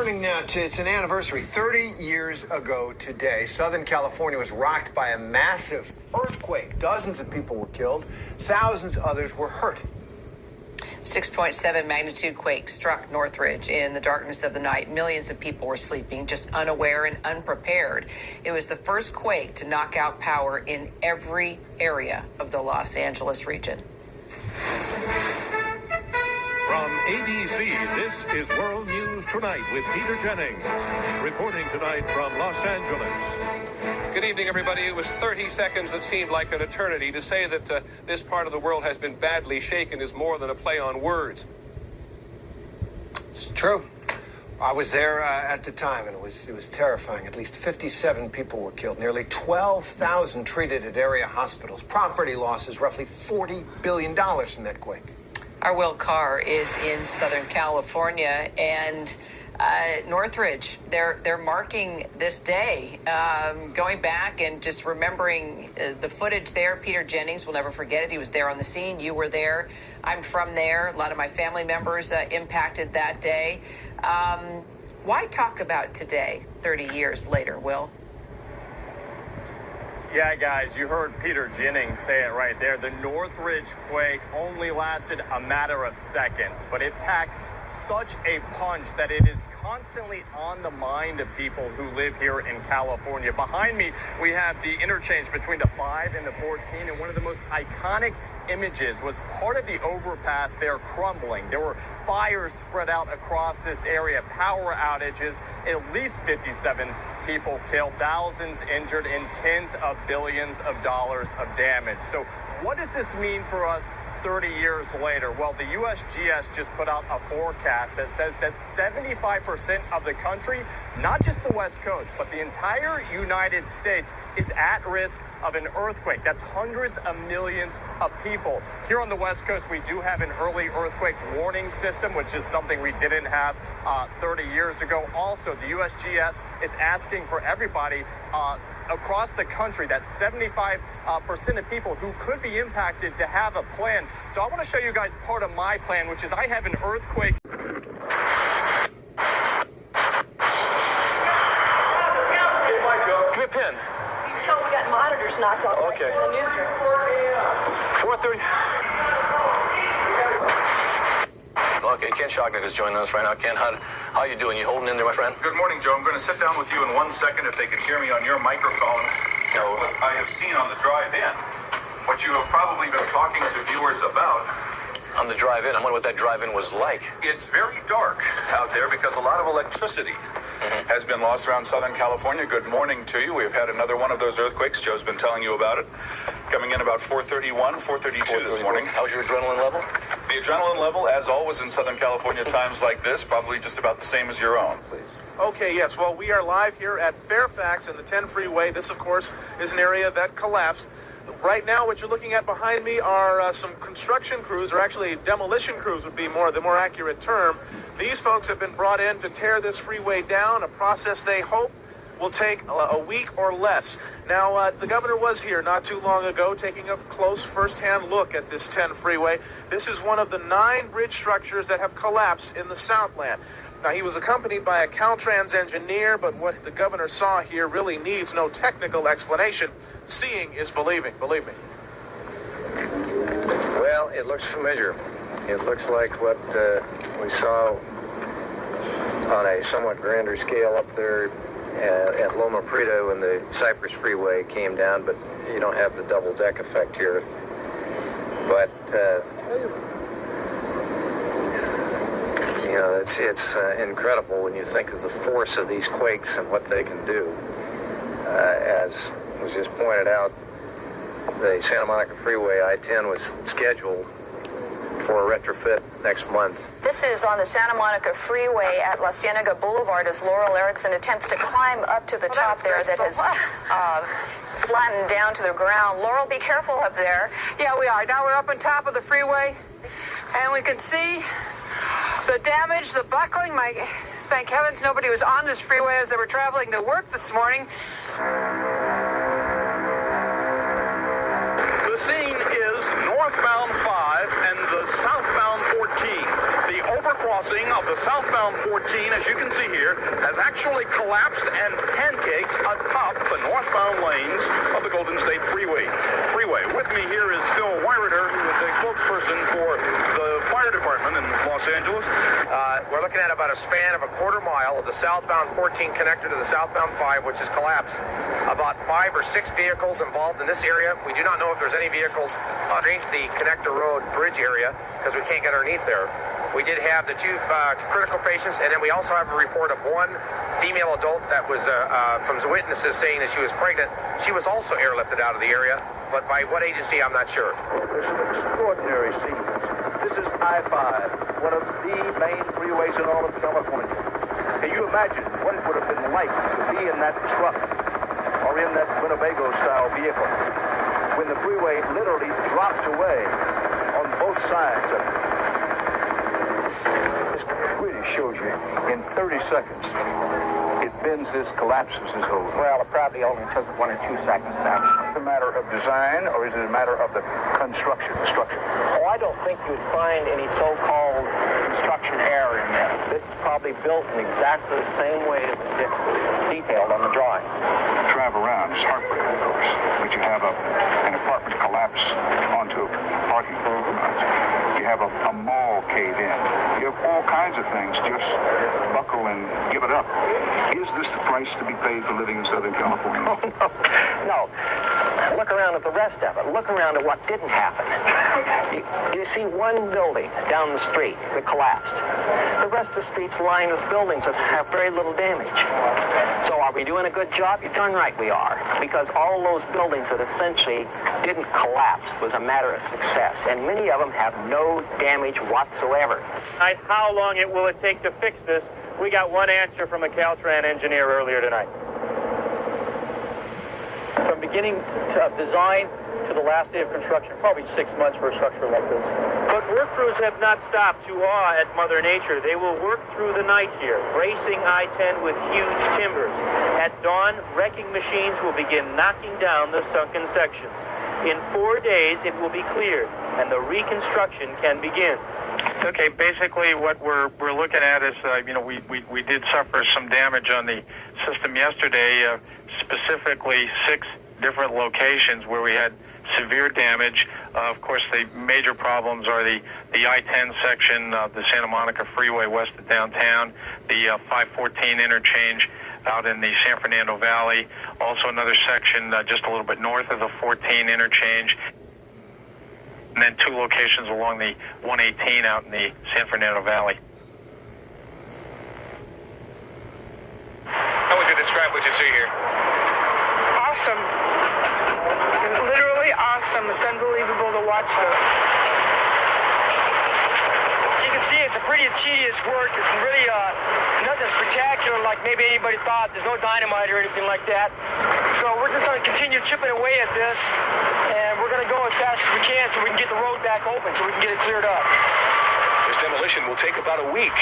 coming now to, it's an anniversary. 30 years ago today, Southern California was rocked by a massive earthquake. Dozens of people were killed. Thousands others were hurt. 6.7 magnitude quake struck Northridge in the darkness of the night. Millions of people were sleeping, just unaware and unprepared. It was the first quake to knock out power in every area of the Los Angeles region. From ABC, this is World News Tonight with Peter Jennings, reporting tonight from Los Angeles. Good evening, everybody. It was 30 seconds that seemed like an eternity. To say that this part of the world has been badly shaken is more than a play on words. It's true. I was there at the time, and it was terrifying. At least 57 people were killed. Nearly 12,000 treated at area hospitals. Property losses, roughly $40 billion in that quake. Our Will Carr is in Southern California, and Northridge, they're marking this day, going back and just remembering the footage there. Peter Jennings will never forget it. He was there on the scene. You were there. I'm from there. A lot of my family members impacted that day. Why talk about today, 30 years later, Will? Yeah, guys, you heard Peter Jennings say it right there. The Northridge quake only lasted a matter of seconds, but it packed such a punch that it is constantly on the mind of people who live here in California. Behind me, we have the interchange between the 5 and the 14, and one of the most iconic images was part of the overpass there crumbling. There were fires spread out across this area, power outages, at least 57 people killed, thousands injured, and tens of billions of dollars of damage. So what does this mean for us 30 years later? Well, the USGS just put out a forecast that says that 75% of the country, not just the West Coast, but the entire United States is at risk of an earthquake. That's hundreds of millions of people. Here on the West Coast, we do have an early earthquake warning system, which is something we didn't have 30 years ago. Also, the USGS is asking for everybody across the country, that 75% of people who could be impacted, to have a plan. So I want to show you guys part of my plan, which is I have an earthquake. Hey, Mike, give me a pen. You tell we got monitors knocked off. Okay. In the newsroom. 4:30. Okay, Ken Shocknick is joining us right now. Ken, how you doing? You holding in there, my friend? Good morning, Joe. I'm going to sit down with you in 1 second if they can hear me on your microphone. No. What I have seen on the drive-in, what you have probably been talking to viewers about. On the drive-in, I wonder what that drive-in was like. It's very dark out there because a lot of electricity has been lost around Southern California. Good morning to you. We've had another one of those earthquakes. Joe's been telling you about it. Coming in about 4:31, 4:32 this morning. How's your adrenaline level? The adrenaline level, as always in Southern California times like this, probably just about the same as your own. Please. Okay, yes. Well, we are live here at Fairfax and the 10 freeway. This, of course, is an area that collapsed. Right now, what you're looking at behind me are some construction crews, or actually demolition crews would be the more accurate term. These folks have been brought in to tear this freeway down, a process they hope will take a week or less. Now, the governor was here not too long ago taking a close first-hand look at this 10 freeway. This is one of the 9 bridge structures that have collapsed in the Southland. Now, he was accompanied by a Caltrans engineer, but what the governor saw here really needs no technical explanation. Seeing is believing, believe me. Well, it looks familiar. It looks like what we saw on a somewhat grander scale up there at Loma Prieta when the Cypress Freeway came down, but you don't have the double deck effect here. But you know, it's incredible when you think of the force of these quakes and what they can do. As was just pointed out, the Santa Monica Freeway I-10 was scheduled for a retrofit next month. This is on the Santa Monica Freeway at La Cienega Boulevard as Laurel Erickson attempts to climb up to the top there that has flattened down to the ground. Laurel, be careful up there. Yeah, we are. Now we're up on top of the freeway, and we can see the damage, the buckling. Thank heavens nobody was on this freeway as they were traveling to work this morning. The scene is northbound 5 and the southbound 14. The overcrossing of the southbound 14, as you can see here, has actually collapsed and pancaked atop the northbound lanes of the Golden State Freeway. With me here is Phil Wyrider, who is a spokesperson for the fire department in Los Angeles. We're looking at about a span of a quarter mile of the southbound 14 connector to the southbound 5, which has collapsed. About 5 or 6 vehicles involved in this area. We do not know if there's any vehicles underneath the connector road bridge area because we can't get underneath there. We did have the 2 critical patients, and then we also have a report of 1 female adult that was from the witnesses saying that she was pregnant. She was also airlifted out of the area, but by what agency, I'm not sure. It's an extraordinary scene. This is I-5, one of the main freeways in all of California. Can you imagine what it would have been like to be in that truck or in that Winnebago-style vehicle when the freeway literally dropped away on both sides of it? This really shows you in 30 seconds it bends this, collapses this whole thing. Well, it probably only took 1 or 2 seconds, actually. Is it a matter of design or is it a matter of the construction, the structure? Oh, I don't think you'd find any so-called construction error in this. This is probably built in exactly the same way as it's detailed on the drawing. Drive around, it's heartbreaking, of course, but you have an apartment collapse onto a parking lot. You have a mall cave in. You have all kinds of things. Just buckle and give it up. Is this the price to be paid for living in Southern California? No. Look around at the rest of it. Look around at what didn't happen. You see one building down the street that collapsed. The rest of the street's lined with buildings that have very little damage. So are we doing a good job? You're darn right we are. Because all those buildings that essentially didn't collapse was a matter of success. And many of them have no damage whatsoever. How long will it take to fix this? We got one answer from a Caltrans engineer earlier tonight. From beginning of design to the last day of construction, probably 6 months for a structure like this. But work crews have not stopped to awe at Mother Nature. They will work through the night here, bracing I-10 with huge timbers. At dawn, wrecking machines will begin knocking down the sunken sections. In 4 days, it will be cleared, and the reconstruction can begin. Okay, basically what we're looking at is, we did suffer some damage on the system yesterday, specifically 6 different locations where we had severe damage. Of course, the major problems are the I-10 section of the Santa Monica Freeway west of downtown, the 514 interchange out in the San Fernando Valley, also another section just a little bit north of the 14 interchange, and then 2 locations along the 118 out in the San Fernando Valley. How would you describe what you see here? Awesome. Literally awesome. It's unbelievable to watch this. As you can see, it's a pretty tedious work. It's really nothing spectacular like maybe anybody thought. There's no dynamite or anything like that. So we're just going to continue chipping away at this, and we're going to go as fast as we can so we can get the road back open so we can get it cleared up. This demolition will take about a week,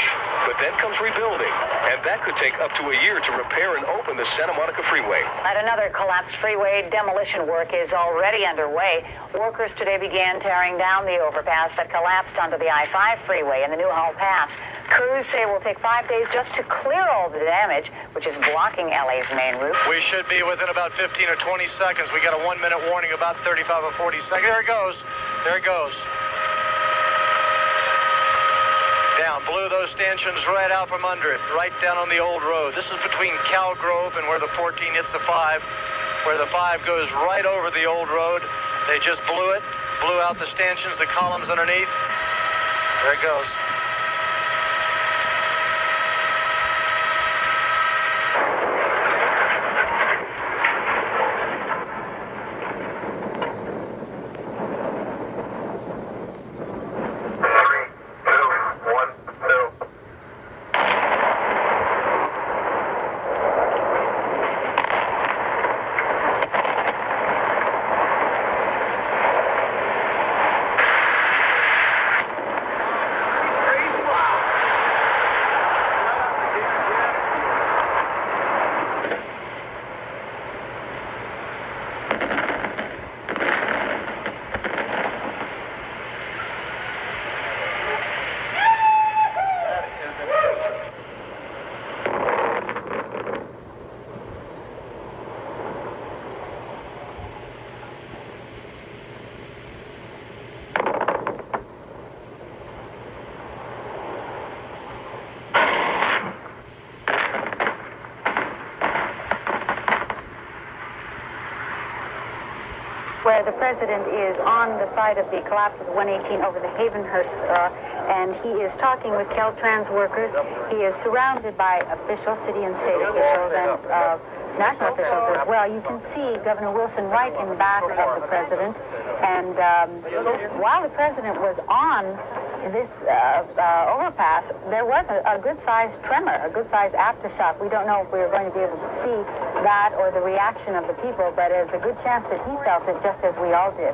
but then comes rebuilding, and that could take up to a year to repair and open the Santa Monica Freeway. At another collapsed freeway, demolition work is already underway. Workers today began tearing down the overpass that collapsed onto the I-5 freeway in the Newhall Pass. Crews say it will take 5 days just to clear all the damage, which is blocking LA's main route. We should be within about 15 or 20 seconds. We got a 1-minute warning, about 35 or 40 seconds. There it goes. There it goes. Down, blew those stanchions right out from under it, right down on the old road. This is between Cal Grove and where the 14 hits the 5, where the 5 goes right over the old road. They just blew it, blew out the stanchions, the columns underneath. There it goes. the president is on the side of the collapse of the 118 over the Havenhurst, and he is talking with Caltrans workers. He is surrounded by officials, city and state officials, and national officials as well. You can see Governor Wilson right in back of the president. And while the president was on this overpass, there was a good-sized tremor, a good-sized aftershock. We don't know if we are going to be able to see that or the reaction of the people, but there's a good chance that he felt it just as we all did.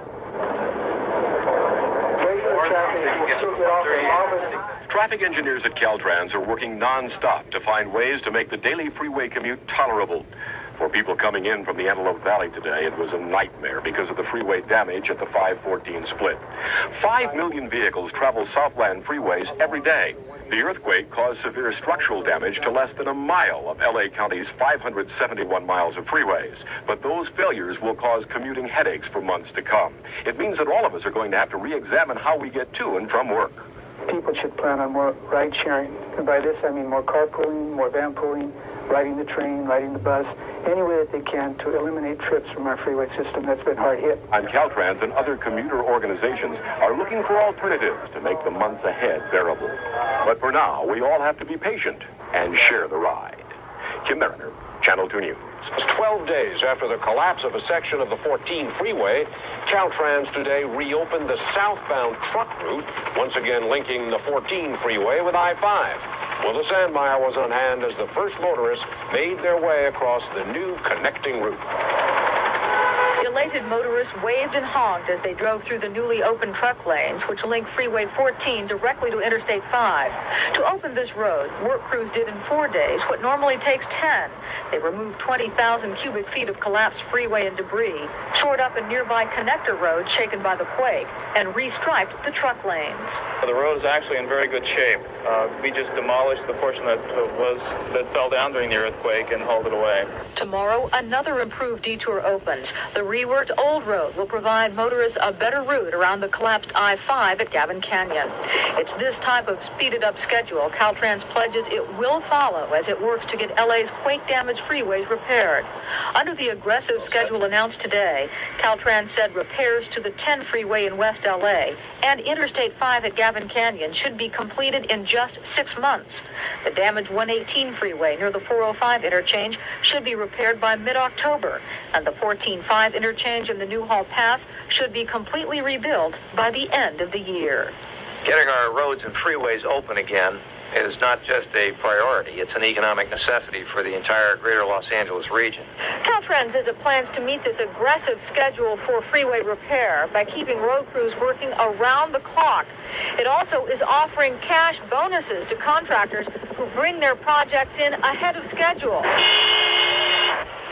Traffic engineers at Caltrans are working non-stop to find ways to make the daily freeway commute tolerable. For people coming in from the Antelope Valley today, it was a nightmare because of the freeway damage at the 514 split. 5 million vehicles travel Southland freeways every day. The earthquake caused severe structural damage to less than a mile of LA County's 571 miles of freeways. But those failures will cause commuting headaches for months to come. It means that all of us are going to have to re-examine how we get to and from work. People should plan on more ride sharing. And by this, I mean more carpooling, more van pooling, riding the train, riding the bus, any way that they can to eliminate trips from our freeway system that's been hard hit. And Caltrans and other commuter organizations are looking for alternatives to make the months ahead bearable. But for now, we all have to be patient and share the ride. Kim Mariner, Channel 2 News. Just 12 days after the collapse of a section of the 14 freeway, Caltrans today reopened the southbound truck route, once again linking the 14 freeway with I-5. Willa Sandmeyer was on hand as the first motorists made their way across the new connecting route. Elated motorists waved and honked as they drove through the newly opened truck lanes, which link Freeway 14 directly to Interstate 5. To open this road, work crews did in 4 days what normally takes 10. They removed 20,000 cubic feet of collapsed freeway and debris, shored up a nearby connector road shaken by the quake, and restriped the truck lanes. The road is actually in very good shape. We just demolished the portion that fell down during the earthquake and hauled it away. Tomorrow, another improved detour opens. The reworked Old Road will provide motorists a better route around the collapsed I-5 at Gavin Canyon. It's this type of speeded-up schedule Caltrans pledges it will follow as it works to get LA's quake-damaged freeways repaired. Under the aggressive schedule announced today, Caltrans said repairs to the 10 freeway in West LA and Interstate 5 at Gavin Canyon should be completed in just 6 months. The damaged 118 freeway near the 405 interchange should be repaired by mid-October, and the 14-5 interchange in the Newhall Pass should be completely rebuilt by the end of the year. Getting our roads and freeways open again is not just a priority, it's an economic necessity for the entire greater Los Angeles region. Caltrans says it plans to meet this aggressive schedule for freeway repair by keeping road crews working around the clock. It also is offering cash bonuses to contractors who bring their projects in ahead of schedule.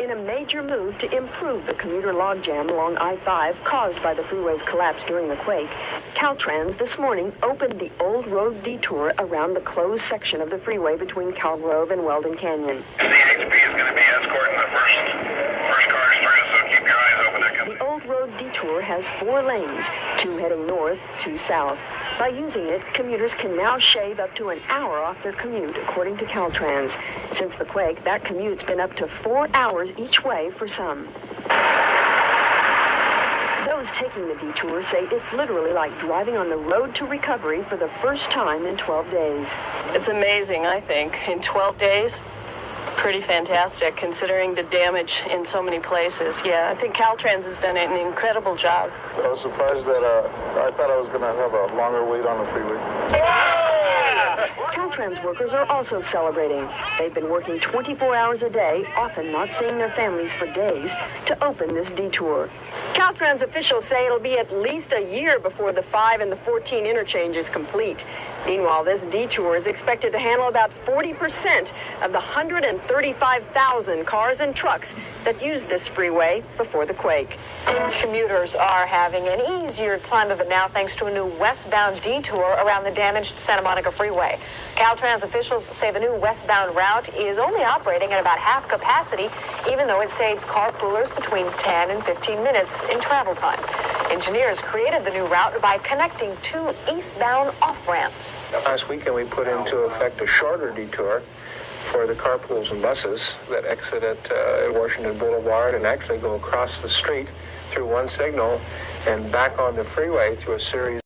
In a major move to improve the commuter logjam along I-5 caused by the freeway's collapse during the quake, Caltrans this morning opened the Old Road detour around the closed section of the freeway between Cal Grove and Weldon Canyon. CHP is going to be escorting the first cars through, so keep your eyes open. The Old Road detour has 4 lanes, 2 heading north, 2 south. By using it, commuters can now shave up to an hour off their commute, according to Caltrans. Since the quake, that commute's been up to 4 hours each way for some. Those taking the detour say it's literally like driving on the road to recovery for the first time in 12 days. It's amazing, I think. In 12 days, pretty fantastic, considering the damage in so many places. Yeah, I think Caltrans has done an incredible job. I was surprised that I thought I was going to have a longer wait on the freeway. Caltrans workers are also celebrating. They've been working 24 hours a day, often not seeing their families for days, to open this detour. Caltrans officials say it'll be at least a year before the 5 and the 14 interchange is complete. Meanwhile, this detour is expected to handle about 40% of the 135,000 cars and trucks that used this freeway before the quake. Commuters are having an easier time of it now thanks to a new westbound detour around the damaged Santa Monica freeway. Caltrans officials say the new westbound route is only operating at about half capacity, even though it saves carpoolers between 10 and 15 minutes in travel time. Engineers created the new route by connecting 2 eastbound off-ramps. Last weekend we put into effect a shorter detour for the carpools and buses that exit at Washington Boulevard and actually go across the street through one signal and back on the freeway through a series.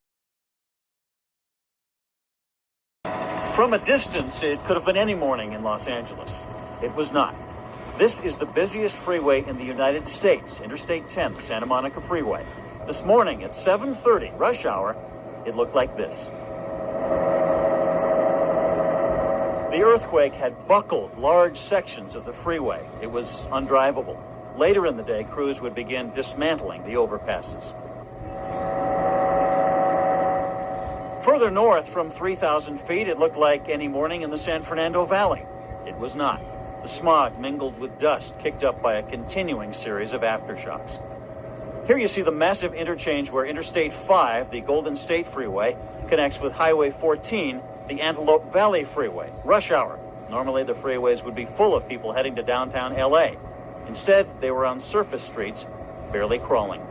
From a distance, it could have been any morning in Los Angeles. It was not. This is the busiest freeway in the United States, Interstate 10, the Santa Monica Freeway. This morning at 7:30, rush hour, it looked like this. The earthquake had buckled large sections of the freeway. It was undrivable. Later in the day, crews would begin dismantling the overpasses. Further north from 3,000 feet, it looked like any morning in the San Fernando Valley. It was not. The smog mingled with dust kicked up by a continuing series of aftershocks. Here you see the massive interchange where Interstate 5, the Golden State Freeway, connects with Highway 14, the Antelope Valley Freeway. Rush hour. Normally the freeways would be full of people heading to downtown LA. Instead, they were on surface streets, barely crawling.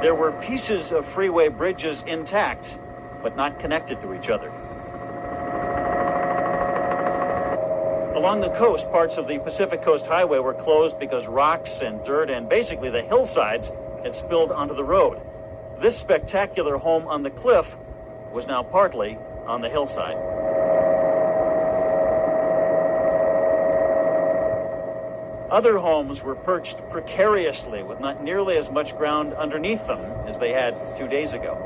There were pieces of freeway bridges intact, but not connected to each other. Along the coast, parts of the Pacific Coast Highway were closed because rocks and dirt and basically the hillsides had spilled onto the road. This spectacular home on the cliff was now partly on the hillside. Other homes were perched precariously with not nearly as much ground underneath them as they had 2 days ago.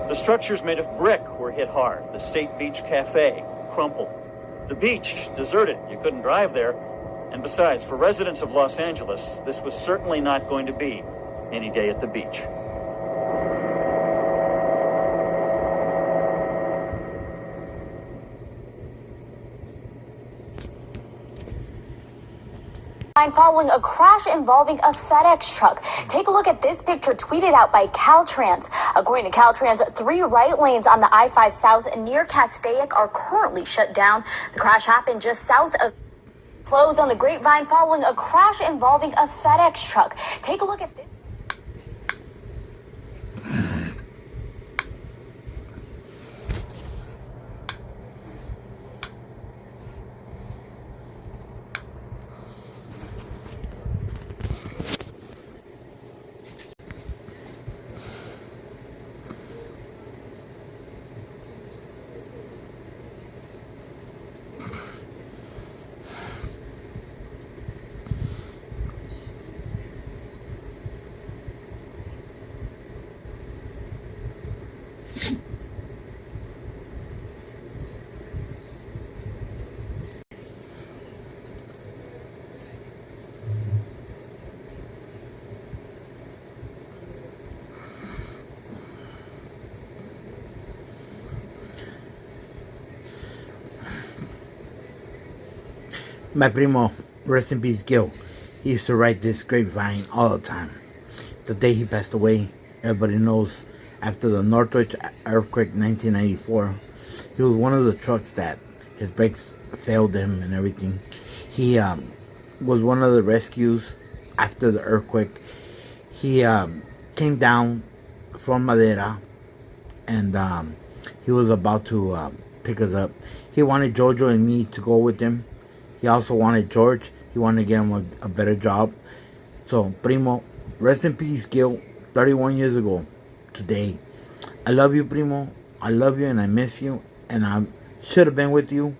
The structures made of brick were hit hard. The State Beach Cafe crumpled. The beach deserted. You couldn't drive there. And besides, for residents of Los Angeles, this was certainly not going to be any day at the beach. Following a crash involving a FedEx truck. Take a look at this picture tweeted out by Caltrans. According to Caltrans, 3 right lanes on the I-5 South near Castaic are currently shut down. The crash happened just south of closed on the Grapevine following a crash involving a FedEx truck. Take a look at this. My primo, rest in peace, Gil. He used to write this Grapevine all the time. The day he passed away, everybody knows, after the Northridge earthquake 1994, he was one of the trucks that his brakes failed him and everything. He was one of the rescues after the earthquake. He came down from Madera and he was about to pick us up. He wanted Jojo and me to go with him. He also wanted George. He wanted to get him a better job. So, primo, rest in peace, Gil. 31 years ago today. I love you, primo. I love you and I miss you. And I should have been with you.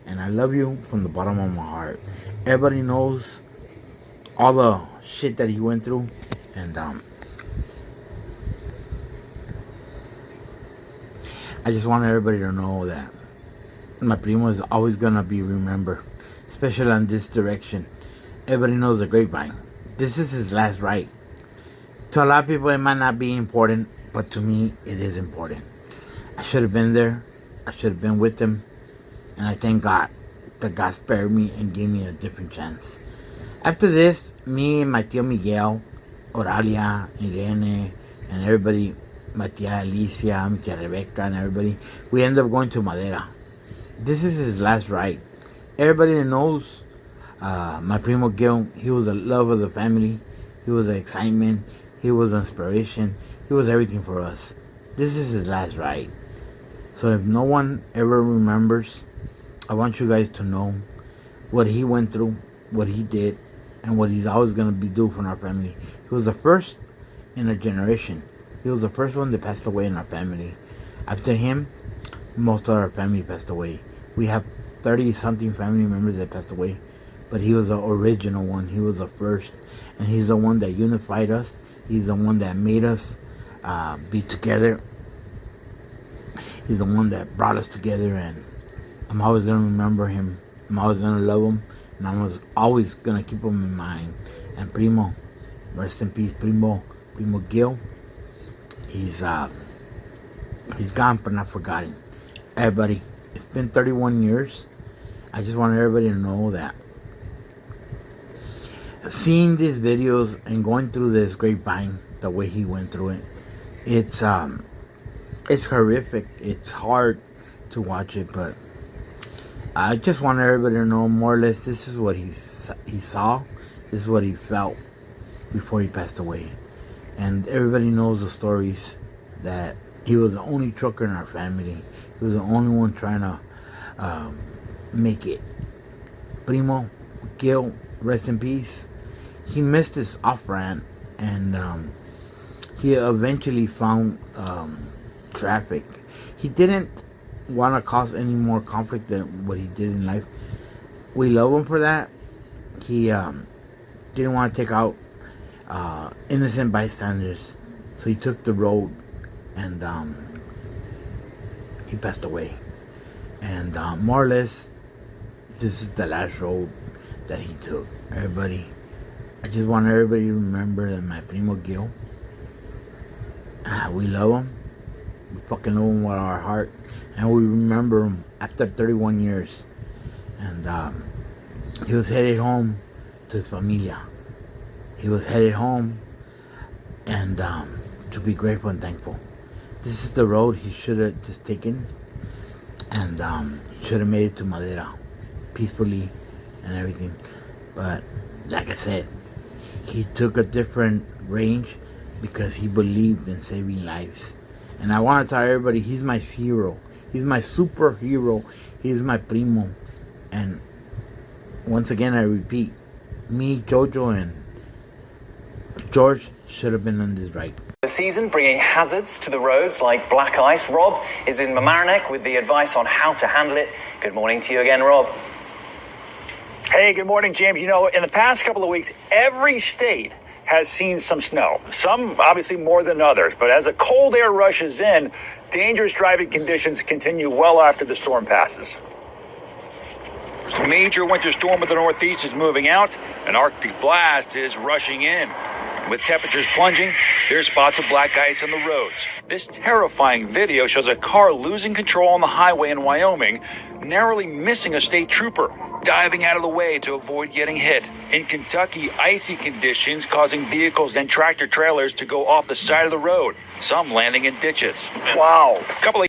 And I love you from the bottom of my heart. Everybody knows all the shit that he went through. And I just want everybody to know that my primo is always going to be remembered. Especially on this direction. Everybody knows the Grapevine. This is his last ride. To a lot of people it might not be important, but to me it is important. I should have been there. I should have been with him. And I thank God that God spared me and gave me a different chance. After this, me and my tío Miguel, Oralia, Irene, and everybody, my tía Alicia, my tía Rebecca, and everybody, we end up going to Madera. This is his last ride. Everybody that knows my primo Gil, he was the love of the family. He was the excitement. He was the inspiration. He was everything for us. This is his last ride. So So if no one ever remembers, I want you guys to know what he went through, what he did, and what he's always going to be doing for our family. He was the first in a generation. He was the first one that passed away in our family. After him, most of our family passed away. We have 30-something family members that passed away, but he was the original one. He was the first, and he's the one that unified us. He's the one that made us be together. He's the one that brought us together, and I'm always going to remember him. I'm always going to love him, and I'm always going to keep him in mind. And Primo, rest in peace, Primo Gil. He's gone but not forgotten. Everybody, it's been 31 years. I just want everybody to know that seeing these videos and going through this grapevine, the way he went through it, it's horrific. It's hard to watch it, but I just want everybody to know more or less this is what he saw, this is what he felt before he passed away. And everybody knows the stories that he was the only trucker in our family. He was the only one trying to make it. Primo Gil, rest in peace. He missed his off-ramp, and he eventually found traffic. He didn't want to cause any more conflict than what he did in life. We love him for that. He didn't want to take out innocent bystanders, so he took the road, and he passed away. And more or less, this is the last road that he took. Everybody, I just want everybody to remember that my Primo Gil, we love him. We fucking love him with our heart, and we remember him after 31 years. And he was headed home to his familia. He was headed home, and to be grateful and thankful. This is the road he should have just taken, and should have made it to Madera peacefully and everything. But like I said, he took a different range because he believed in saving lives. And I want to tell everybody, he's my hero. He's my superhero. He's my primo. And once again, I repeat, me, Jojo, and George should have been on this ride. The season bringing hazards to the roads like black ice. Rob is in Mamaroneck with the advice on how to handle it. Good morning to you again, Rob. Hey, good morning, James. You know, in the past couple of weeks, every state has seen some snow. Some obviously more than others, but as a cold air rushes in, dangerous driving conditions continue well after the storm passes. A major winter storm of the Northeast is moving out. An Arctic blast is rushing in. With temperatures plunging, there's spots of black ice on the roads. This terrifying video shows a car losing control on the highway in Wyoming, narrowly missing a state trooper, diving out of the way to avoid getting hit. In Kentucky, icy conditions causing vehicles and tractor trailers to go off the side of the road, some landing in ditches. Wow. A couple of